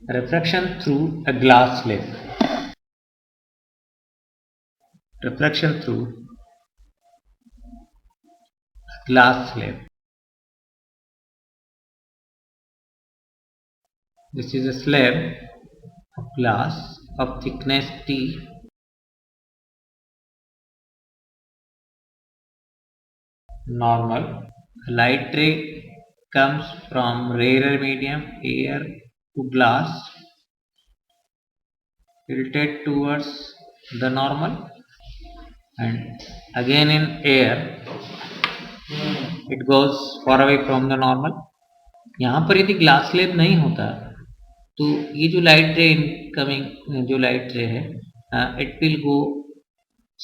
Refraction through a glass slab. Refraction through a glass slab. This is a slab of glass of thickness T. Normal. Light ray comes from rarer medium air to glass, tilted towards the normal, and again in air it goes far away from the normal. यहाँ पर यदि glass slab नहीं होता तो ये जो light रे incoming जो लाइट रे है it will go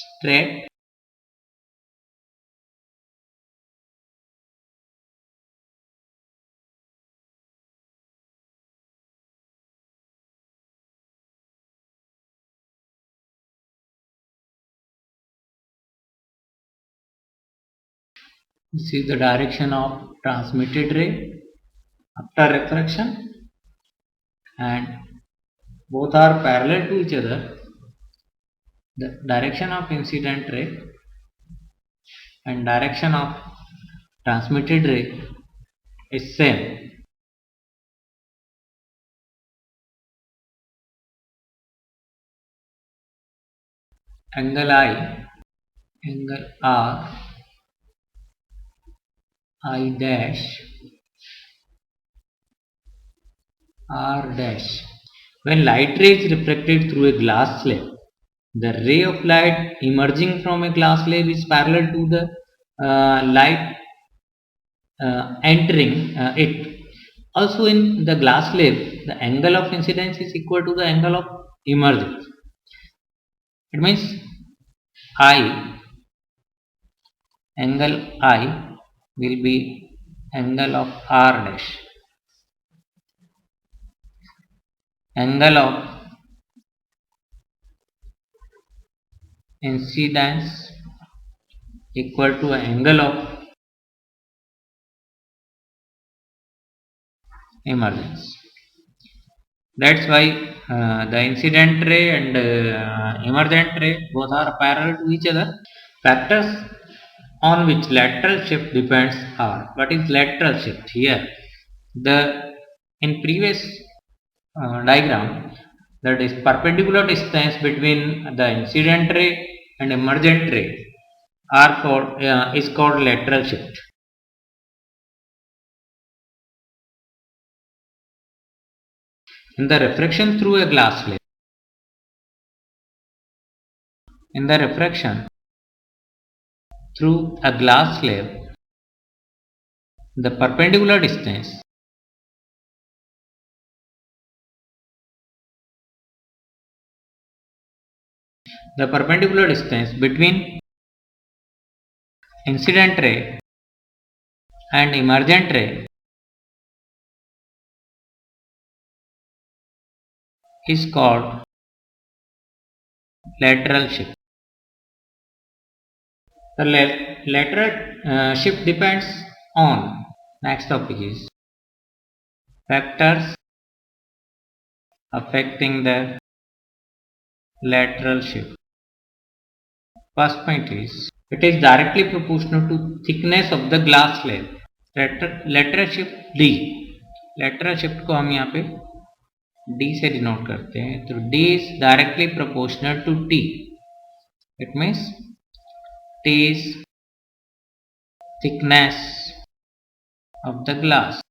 straight This is the direction of transmitted ray after refraction, and both are parallel to each other. The direction of incident ray and direction of transmitted ray is same. Angle I, angle R, I dash, R dash. When light ray is refracted through a glass slab, the ray of light emerging from a glass slab is parallel to the light entering it. Also in the glass slab, the angle of incidence is equal to the angle of emergence. It means angle I will be angle of R dash. Angle of incidence equal to angle of emergence. That's why the incident ray and emergent ray both are parallel to each other. Factors on which lateral shift depends are: what is lateral shift? Here, in previous diagram, that is perpendicular distance between the incident ray and emergent ray is called lateral shift. In the refraction through a glass slab, the perpendicular distance between incident ray and emergent ray is called lateral shift. The lateral shift depends on, next topic is factors affecting the lateral shift. First point is, it is directly proportional to thickness of the glass slab. Lateral shift D. Lateral shift को हम यहाँ पे D से denote करते हैं, तो D is directly proportional to T. It means T is thickness of the glass.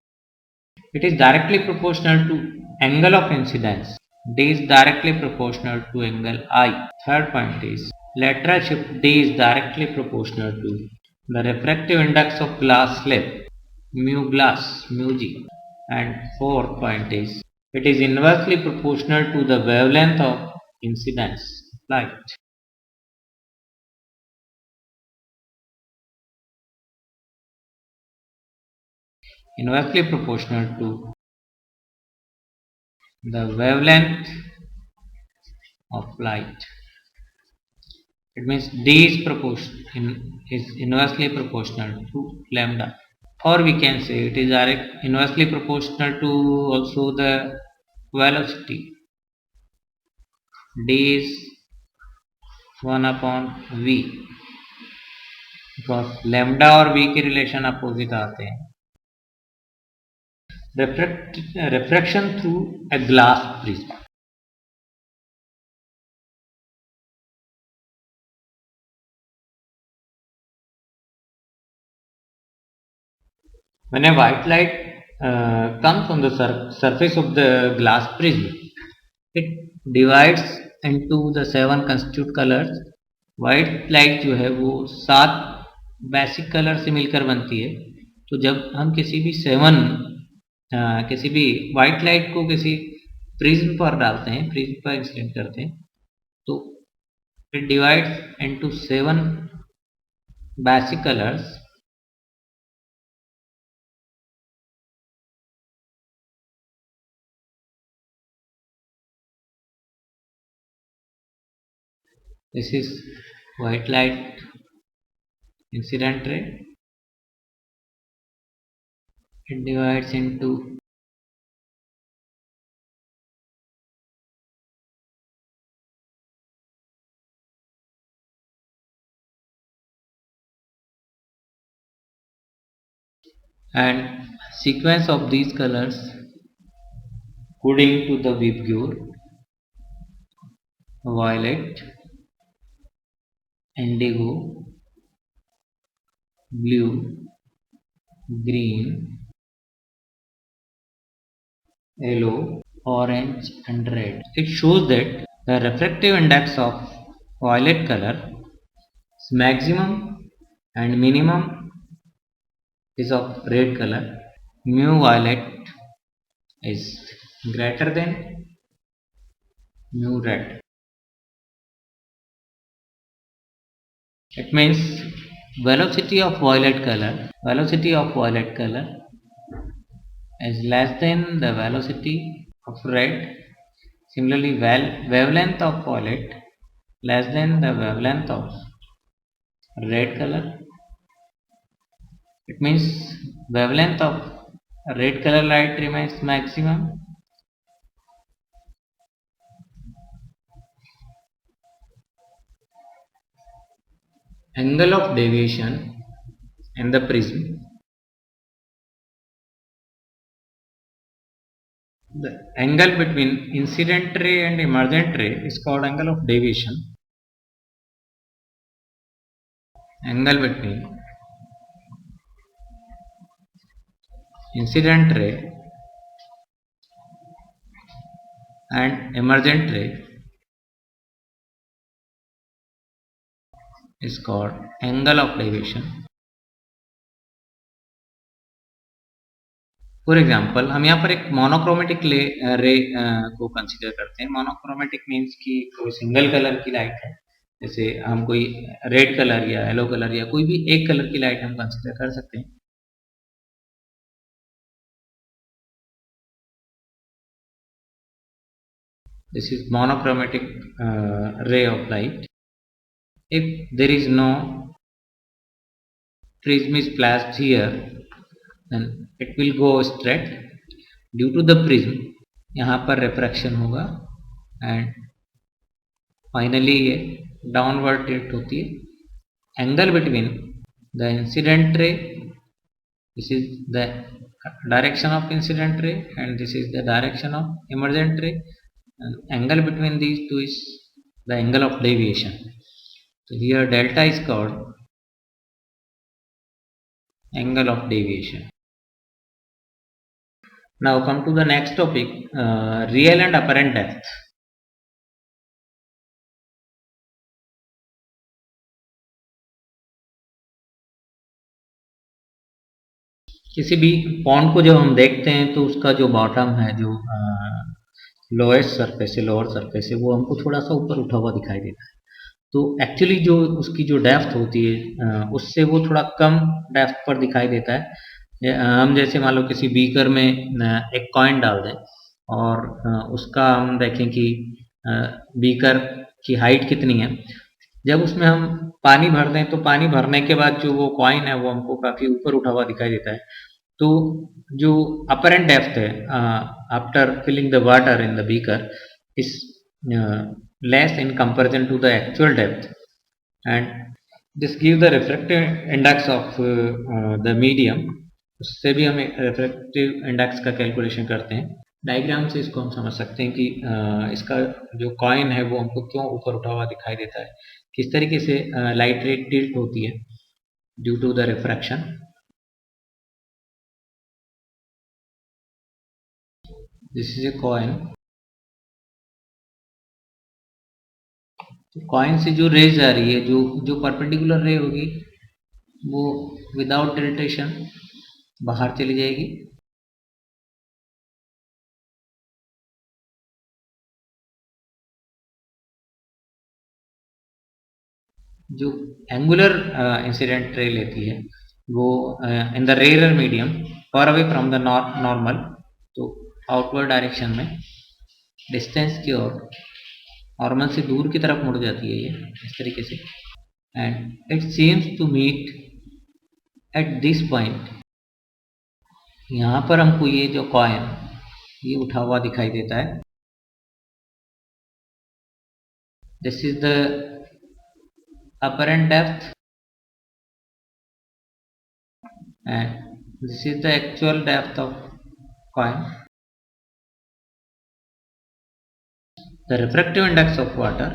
It is directly proportional to angle of incidence. D is directly proportional to angle I. Third point is, lateral shift D is directly proportional to the refractive index of glass slab, mu glass, mu G. And fourth point is, it is inversely proportional to the wavelength of incidence light. Inversely proportional to the wavelength of light. It means D is inversely proportional to lambda, or we can say it is inversely proportional to also the velocity d is 1 upon v, because lambda और v के relation opposite आते हैं. Refraction through a glass prism. When a white light comes on the surface of the glass prism, it divides into the 7 constituent colors. White light जो है वो 7 basic colour से मिलकर बनती है. तो जब हम किसी भी व्हाइट लाइट को किसी प्रिज्म पर डालते हैं, प्रिज्म पर इंसिडेंट करते हैं, तो it divides into 7 basic colours. This is white light incident ray. It divides into and sequence of these colors according to the Vibgyor: violet, indigo, blue, green, yellow, orange and red. It shows that the refractive index of violet color is maximum and minimum is of red color. Mu violet is greater than mu red. It means velocity of violet color is less than the velocity of red. Similarly, wavelength of violet less than the wavelength of red color. It means wavelength of red color light remains maximum. Angle of deviation in the prism. The angle between incident ray and emergent ray is called angle of deviation. Angle between incident ray and emergent ray is called angle of deviation. For example हम यहाँ पर एक monochromatic रे को consider करते हैं. Monochromatic means कि कोई सिंगल कलर की लाइट है, जैसे हम कोई रेड कलर या येलो कलर या कोई भी एक कलर की लाइट हम कंसिडर कर सकते हैं. This is monochromatic ray of light. If there is no prism is placed here, then it will go straight. Due to the prism यहाँ पर रिफ्रैक्शन होगा एंड फाइनली ये डाउनवर्ड ड्रिफ्ट होती है. Angle between the incident ray, this is the direction of incident ray and this is the direction of emergent ray, and angle between these two is the angle of deviation. So here delta is called angle of deviation. Now come to the next topic, real and apparent depth. किसी भी pond को जब हम देखते हैं तो उसका जो बॉटम है, जो लोएस्ट सरफेस है, लोअर सरफेस है, वो हमको थोड़ा सा ऊपर उठा हुआ दिखाई देता है. तो एक्चुअली जो उसकी जो डेप्थ होती है उससे वो थोड़ा कम डेप्थ पर दिखाई देता है. हम जैसे मान लो किसी बीकर में एक कॉइन डाल दें और उसका हम देखें कि बीकर की हाइट कितनी है. जब उसमें हम पानी भर दें तो पानी भरने के बाद जो वो कॉइन है वो हमको काफ़ी ऊपर उठा हुआ दिखाई देता है. तो जो apparent depth है after filling the water in the beaker is less in comparison to the actual depth, and this give the refractive index of the medium. उससे भी हम रिफ्रैक्टिव इंडेक्स का कैलकुलेशन करते हैं। डायग्राम से इसको हम समझ सकते हैं कि इसका जो कॉइन है वो हमको क्यों ऊपर उठा हुआ दिखाई देता है, किस तरीके से लाइट रे टिल्ट होती है due to the refraction. This is a coin. तो कॉइन से जो रेज आ रही है, जो जो परपेंडिकुलर रे होगी वो विदाउट टिल्टेशन बाहर चली जाएगी। जो एंगुलर इंसिडेंट रे लेती है वो in the rare medium far away from the normal, तो आउटवर्ड डायरेक्शन में डिस्टेंस की ओर नॉर्मल से दूर की तरफ मुड़ जाती है ये इस तरीके से, and it seems to meet at this point. यहाँ पर हमको ये जो कॉइन ये उठा हुआ दिखाई देता है। This is the apparent depth and this is the actual depth of coin. The refractive index of water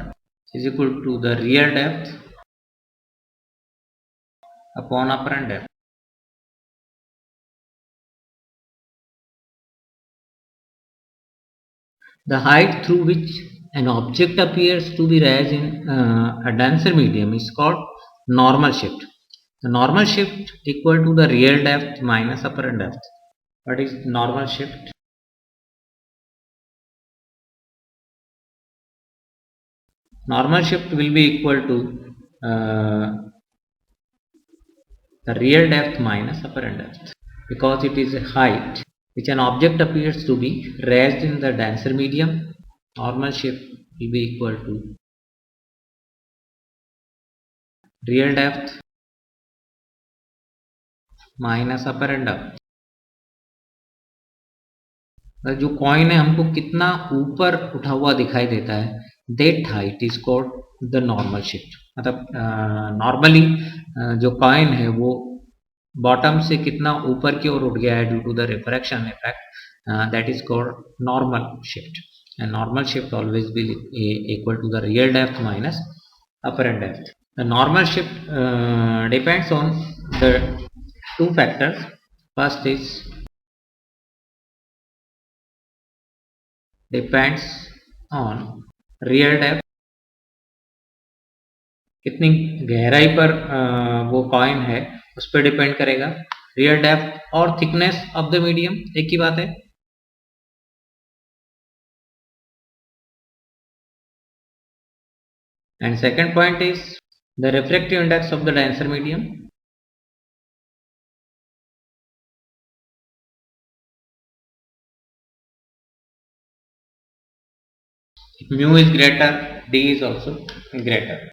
is equal to the real depth upon apparent depth. The height through which an object appears to be raised in a denser medium is called normal shift. The normal shift equal to the real depth minus apparent depth. What is normal shift? Normal shift will be equal to the real depth minus apparent depth, because it is a height which an object appears to be raised in the denser medium. Normal shift will be equal to real depth minus apparent depth. जो coin है हमको कितना ऊपर उठा हुआ दिखाई देता है, that height is called the normal shift. मतलब नॉर्मली जो कॉइन है वो बॉटम से कितना ऊपर की ओर उठ गया है due to the refraction effect, that is called normal shift. And normal shift always will be equal to the real depth minus apparent depth. The normal shift depends on the two factors. First is depends on real depth, कितनी गहराई पर वो coin है उस पर depend करेगा। Real depth और thickness of the medium एक ही बात है। And second point is the refractive index of the denser medium. If mu is greater, d is also greater.